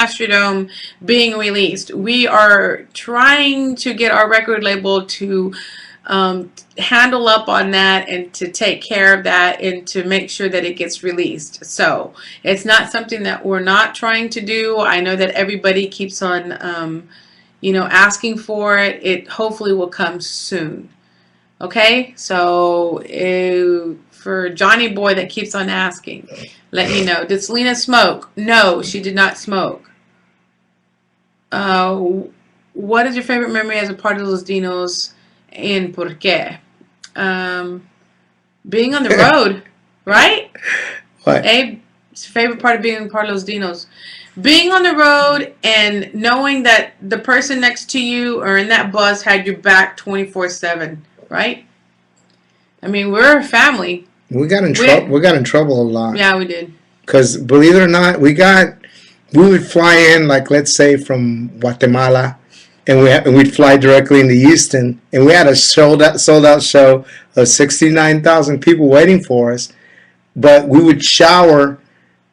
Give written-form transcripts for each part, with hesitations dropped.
Astrodome being released. We are trying to get our record label to handle up on that and to take care of that and to make sure that it gets released. So it's not something that we're not trying to do. I know that everybody keeps on, asking for it. It hopefully will come soon. Okay, so for Johnny Boy that keeps on asking, let me know. Did Selena smoke? No, she did not smoke. What is your favorite memory as a part of Los Dinos, and por qué? Being on the road, right? What? Abe's favorite part of being part of Los Dinos. Being on the road and knowing that the person next to you or in that bus had your back 24/7, right? I mean, we're a family. We got in trouble. We got in trouble a lot. Yeah, we did. Because believe it or not, we would fly in, like, let's say from Guatemala, and we'd fly directly into Houston, and we had a sold out show of 69,000 people waiting for us. But we would shower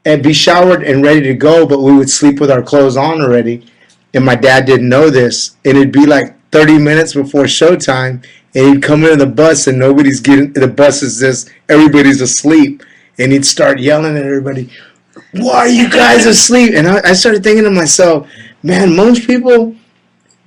and be showered and ready to go, but we would sleep with our clothes on already. And my dad didn't know this, and it'd be like 30 minutes before showtime, and he'd come into the bus, and nobody's getting. The bus is just everybody's asleep, and he'd start yelling at everybody, "Why are you guys asleep?" And I started thinking to myself, man, most people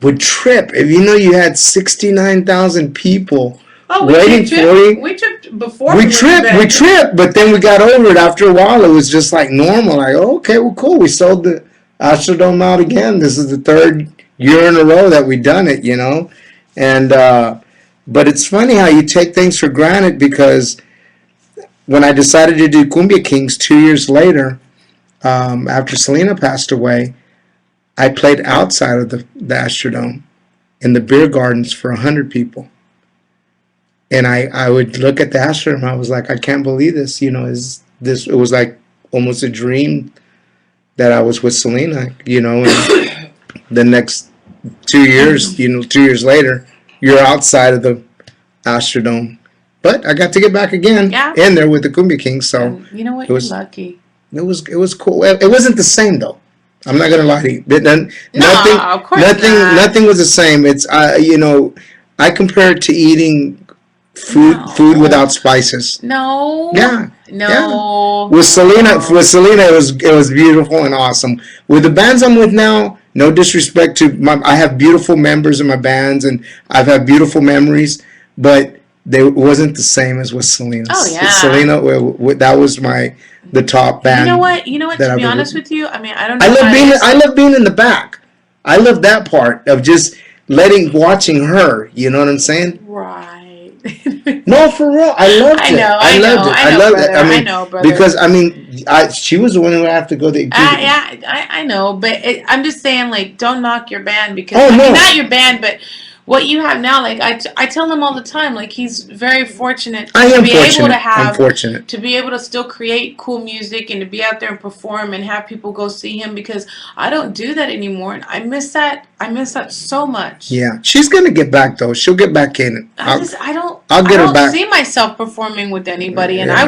would trip if you had 69,000 people waiting for you. We tripped before. We tripped, but then we got over it. After a while, it was just like normal. Like, oh, okay, well, cool. We sold the Astrodome out again. This is the third year in a row that we've done it, And but it's funny how you take things for granted, because when I decided to do Cumbia Kings 2 years later, after Selena passed away, I played outside of the Astrodome in the beer gardens for 100 people. And I would look at the Astrodome, I was like, I can't believe this. It was like almost a dream that I was with Selena, and the next 2 years, 2 years later, you're outside of the Astrodome. But I got to get back again in there with the Cumbia Kings, so you know what? You're lucky. It was cool. It wasn't the same though. I'm not gonna lie to you. Of course nothing was the same. It's I compare it to eating food without spices. No. Yeah. No. Yeah. With Selena, it was beautiful and awesome. With the bands I'm with now, no disrespect to I have beautiful members in my bands, and I've had beautiful memories, but it wasn't the same as with Selena. Oh yeah. Selena, that was the top band. You know what? To be honest with you, I mean, I don't know. I love being in the back. I love that part of just watching her. You know what I'm saying? Right. No, for real. I loved it. I loved it. I know, brother. Because she was the one who would have to go to. I know, but I'm just saying, like, don't knock your band because not your band, but what you have now. Like I tell him all the time, like, he's very fortunate to be able to still create cool music and to be out there and perform and have people go see him, because I don't do that anymore, and I miss that. I miss that so much. Yeah, she's gonna get back though. She'll get back in. I don't see myself performing with anybody, and I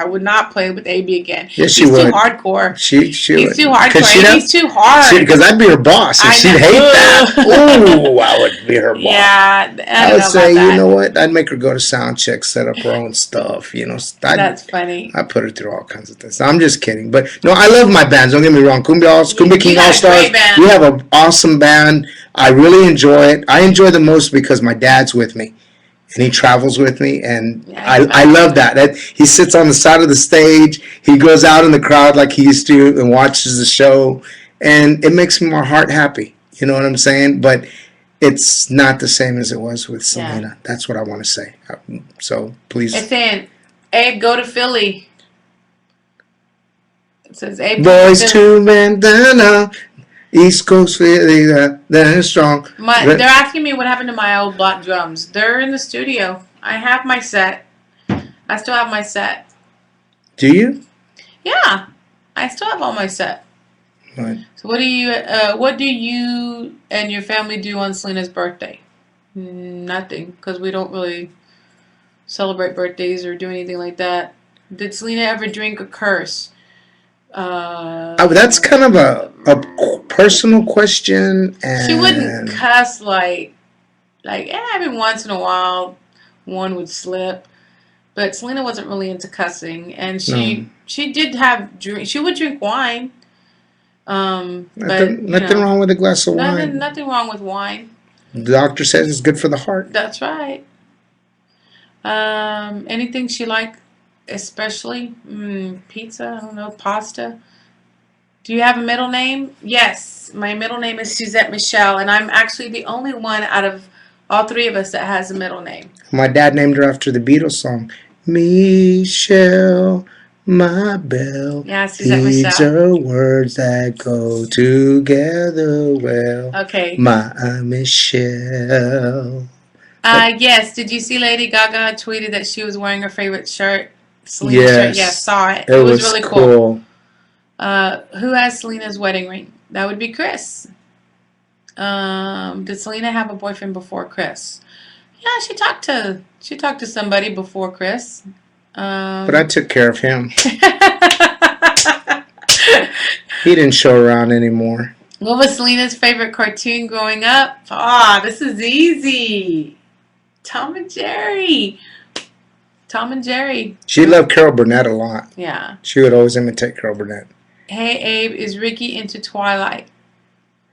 would not play with AB again. Yes, he's too hardcore. He's too hardcore. He's too hard. Because I'd be her boss, and she'd hate that. Ooh, I would be her boss. Yeah, I would say, you know what? I'd make her go to sound check, set up her own stuff. That's funny. I put her through all kinds of things. I'm just kidding, but no, I love my bands. Don't get me wrong. Cumbia King All Stars. We have an awesome band. I really enjoy it. I enjoy the most because my dad's with me, and he travels with me, and I love that. He sits on the side of the stage. He goes out in the crowd like he used to and watches the show, and it makes my heart happy. You know what I'm saying? But it's not the same as it was with Selena. Yeah. That's what I want to say. So please. It's saying, Abe, go to Philly. It says, Abe, boys to Bandana. East Coast Philly, that strong. They're asking me what happened to my old black drums. They're in the studio. I have my set. I still have my set. Do you? Yeah, I still have all my set. Right. So what do you and your family do on Selena's birthday? Nothing, because we don't really celebrate birthdays or do anything like that. Did Selena ever drink or curse? That's kind of a personal question, She wouldn't and cuss like every once in a while one would slip. But Selena wasn't really into cussing, and no, she did have drink. She would drink wine, but nothing wrong with a glass of wine. nothing wrong with wine. The doctor says it's good for the heart. That's right. Anything she liked, especially pizza. I don't know, pasta. Do you have a middle name? Yes, my middle name is Suzette Michelle, and I'm actually the only one out of all three of us that has a middle name. My dad named her after the Beatles song, Michelle, my belle. Yeah, Suzette These Michelle. are words that go together well. Okay. My Michelle. Yes. Did you see Lady Gaga tweeted that she was wearing her favorite shirt? Selena shirt. Yeah, saw it. It was was really cool. Who has Selena's wedding ring? That would be Chris. Did Selena have a boyfriend before Chris? Yeah, she talked to somebody before Chris. But I took care of him. He didn't show around anymore. What was Selena's favorite cartoon growing up? Ah, this is easy. Tom and Jerry. Tom and Jerry. She loved Carol Burnett a lot. Yeah. She would always imitate Carol Burnett. Hey Abe, is Ricky into Twilight?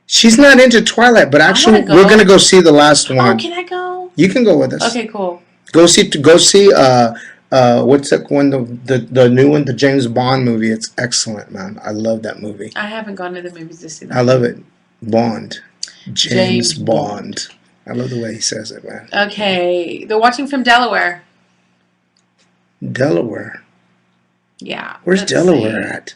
She's not into Twilight, but actually we're gonna go see the last one. Oh, can I go? You can go with us. Okay, cool. Go see what's that one, the new one, the James Bond movie. It's excellent, man. I love that movie. I haven't gone to the movies to see that. I love it. Bond. James Bond. I love the way he says it, man. Okay. They're watching from Delaware. Delaware. Yeah. Where's Delaware at?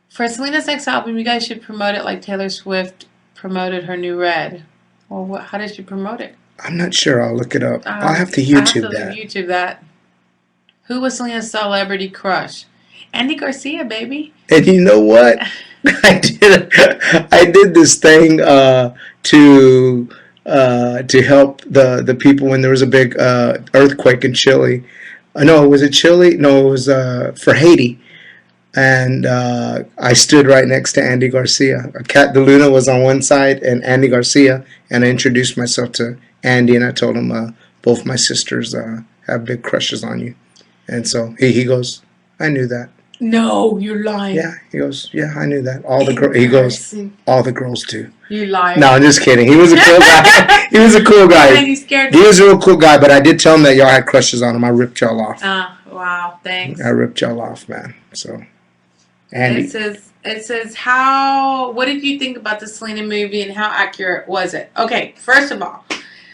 For Selena's next album, you guys should promote it like Taylor Swift promoted her new Red. Well, how did she promote it? I'm not sure. I'll look it up. I'll have to YouTube that. YouTube that. Who was Selena's celebrity crush? Andy Garcia, baby. And you know what? I did this thing to help the people when there was a big earthquake in Chile. No, was it Chile? No, it was for Haiti. And I stood right next to Andy Garcia. Kat DeLuna was on one side and Andy Garcia. And I introduced myself to Andy and I told him both my sisters have big crushes on you. And so he goes, I knew that. No, you're lying. Yeah, he goes, yeah, I knew that. All the girls do. You liar. No, I'm just kidding. He was a cool guy. He was a cool guy. He was a real cool guy, but I did tell him that y'all had crushes on him. I ripped y'all off. Wow, thanks. I ripped y'all off, man. So, Andy. It says what did you think about the Selena movie and how accurate was it? Okay, first of all,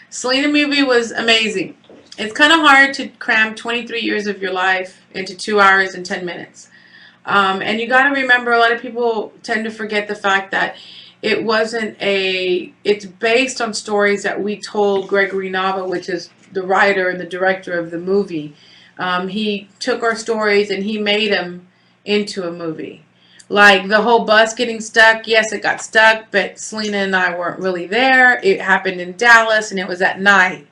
Selena movie was amazing. It's kind of hard to cram 23 years of your life into 2 hours and 10 minutes. And you got to remember, a lot of people tend to forget the fact that it's based on stories that we told Gregory Nava, which is the writer and the director of the movie. He took our stories and he made them into a movie. Like the whole bus getting stuck, yes, it got stuck, but Selena and I weren't really there. It happened in Dallas and it was at night.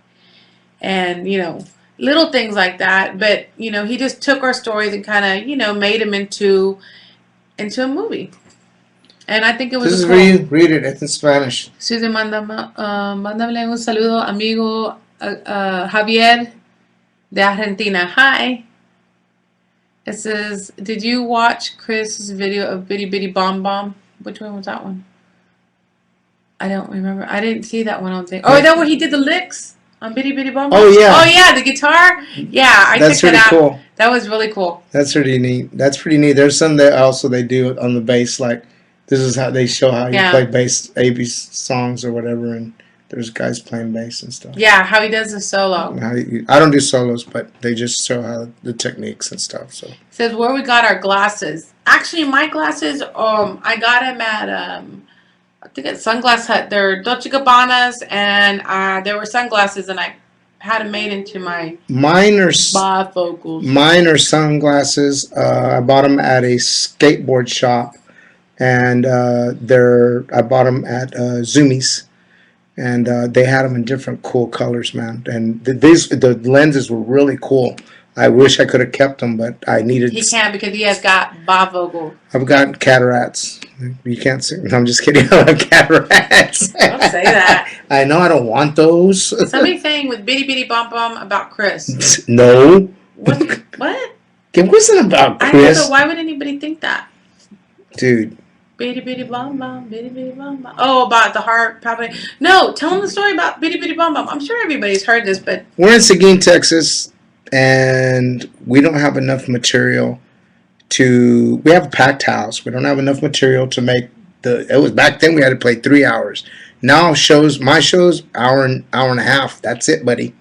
And, little things like that. But, he just took our stories and kind of, made them into a movie. And I think it was read it. It's in Spanish. Susan, mándame un saludo, amigo Javier de Argentina. Hi. It says, did you watch Chris's video of Bitty Bitty Bomb Bomb? Which one was that one? I don't remember. I didn't see that one on thing. Oh, is that where he did the licks? On Bitty Bitty Bomb Bomb? Oh, yeah. Oh, yeah, the guitar? Yeah, I checked that out. Cool. That was really cool. That's pretty neat. There's some that also they do on the bass, like this is how they show how you play bass, A.B. songs or whatever, and there's guys playing bass and stuff. Yeah, how he does the solo. I don't do solos, but they just show how the techniques and stuff. So it says where we got our glasses. Actually, my glasses, I got them at I think at Sunglass Hut. They're Dolce Gabbanas, and there were sunglasses, and I had them made into my bifocals. Mine are sunglasses. I bought them at a skateboard shop, and I bought them at Zoomies, and they had them in different cool colors, man. And the lenses were really cool. I wish I could have kept them, but I needed. He can't because he has got bifocal. I've got cataracts. You can't see. No, I'm just kidding. I have cataracts. Don't say that. I know I don't want those. Somebody's saying with Bitty Bitty Bum Bum about Chris. No. What? It wasn't about I know, Chris. but why would anybody think that? Dude. Bitty Bitty Bum Bum, Bitty Bitty Bum Bum. Oh, about the heart palpitating. No, tell them the story about Bitty Bitty Bum Bum. I'm sure everybody's heard this, but We're in Seguin, Texas, and we don't have enough material to. We have a packed house. We don't have enough material to make the. It was back then we had to play 3 hours. Now my shows, hour and a half. That's it, buddy.